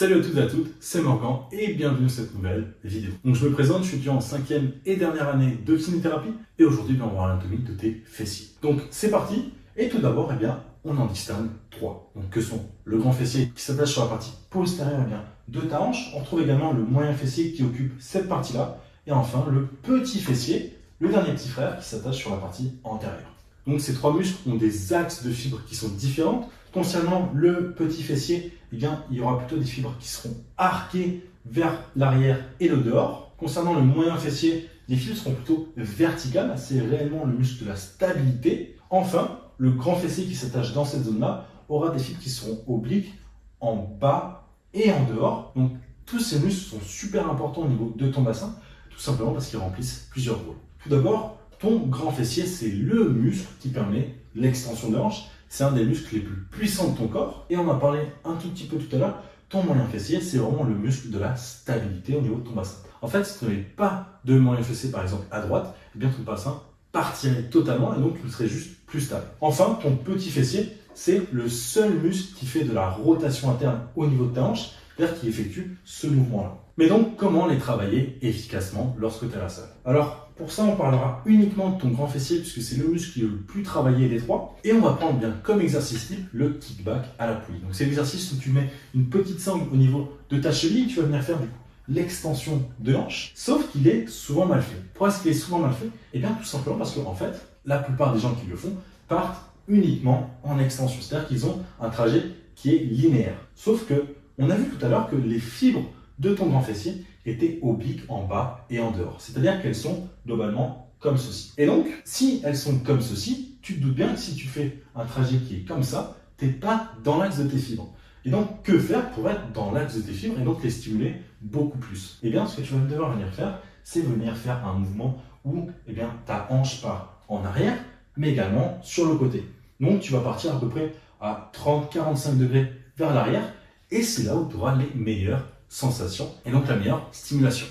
Salut à toutes et à toutes, c'est Morgan et bienvenue sur cette nouvelle vidéo. Donc je me présente, je suis étudiant en 5e et dernière année de kinésithérapie et aujourd'hui on va voir l'anatomie de tes fessiers. Donc c'est parti et tout d'abord on en distingue trois. Donc que sont le grand fessier qui s'attache sur la partie postérieure de ta hanche, on retrouve également le moyen fessier qui occupe cette partie-là et enfin le petit fessier, le dernier petit frère qui s'attache sur la partie antérieure. Donc ces trois muscles ont des axes de fibres qui sont différentes. Concernant le petit fessier, il y aura plutôt des fibres qui seront arquées vers l'arrière et le dehors. Concernant le moyen fessier, les fibres seront plutôt verticales, c'est réellement le muscle de la stabilité. Enfin, le grand fessier qui s'attache dans cette zone-là aura des fibres qui seront obliques en bas et en dehors. Donc tous ces muscles sont super importants au niveau de ton bassin, tout simplement parce qu'ils remplissent plusieurs rôles. Tout d'abord, ton grand fessier, c'est le muscle qui permet l'extension de hanche. C'est un des muscles les plus puissants de ton corps. Et on en a parlé un tout petit peu tout à l'heure. Ton moyen fessier, c'est vraiment le muscle de la stabilité au niveau de ton bassin. En fait, si tu n'avais pas de moyen fessier, par exemple, à droite, eh bien ton bassin partirait totalement et donc tu serais juste plus stable. Enfin, ton petit fessier, c'est le seul muscle qui fait de la rotation interne au niveau de ta hanche, c'est-à-dire qui effectue ce mouvement-là. Mais donc, comment les travailler efficacement lorsque tu es à la salle? Alors, pour ça, on parlera uniquement de ton grand fessier, puisque c'est le muscle qui est le plus travaillé des trois. Et on va prendre bien comme exercice type le kickback à la poulie. Donc, c'est l'exercice où tu mets une petite sangle au niveau de ta cheville, tu vas venir faire du coup l'extension de hanche, sauf qu'il est souvent mal fait. Pourquoi est-ce qu'il est souvent mal fait? Eh bien, tout simplement parce qu'en fait, la plupart des gens qui le font partent uniquement en extension. C'est-à-dire qu'ils ont un trajet qui est linéaire. Sauf que, on a vu tout à l'heure que les fibres de ton grand fessier étaient obliques en bas et en dehors. C'est-à-dire qu'elles sont globalement comme ceci. Et donc, si elles sont comme ceci, tu te doutes bien que si tu fais un trajet qui est comme ça, tu n'es pas dans l'axe de tes fibres. Et donc, que faire pour être dans l'axe de tes fibres et donc les stimuler beaucoup plus? Eh bien, ce que tu vas devoir venir faire, c'est venir faire un mouvement où ta hanche part en arrière, mais également sur le côté. Donc, tu vas partir à peu près à 30-45 degrés vers l'arrière et c'est là où tu auras les meilleures sensations et donc la meilleure stimulation.